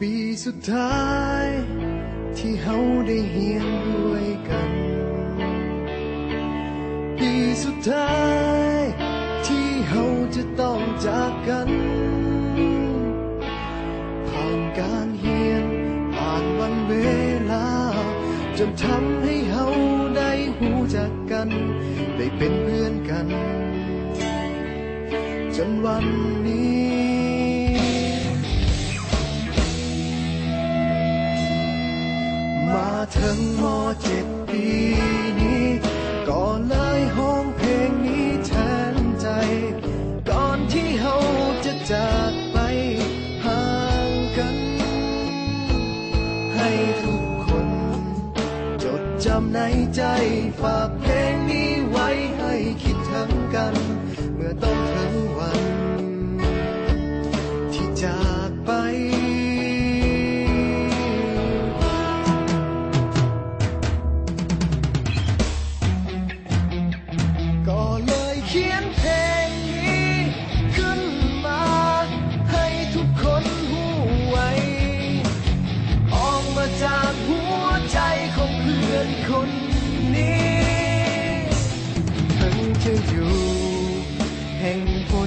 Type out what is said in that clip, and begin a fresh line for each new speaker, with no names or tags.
ปีสุดท้ายที่เฮาได้เฮียนด้วยกันปีสุดท้ายที่เฮาจะต้องจากกันผ่านการเฮียนผ่านวันเวลาจนทำให้เฮาได้หูจักกันได้เป็นเพื่อนกันจนวันนี้มาถึงม.7 ปีนี้ก็เลยห้องเพลงนี้แทนใจก่อนที่เฮาจะจากไปห่างกันให้ทุกคนจดจำในใจฝากเพลงนี้ไว้ให้คิดถึงกันเมื่อต้องถึงวันที่จากไปก็เลยเขียนเพลงนี้ขึ้นมาให้ทุกคนหูไว้ออกมาจากหัวใจของเพื่อนคนนี้ถึงจะอยู่แห่งฝน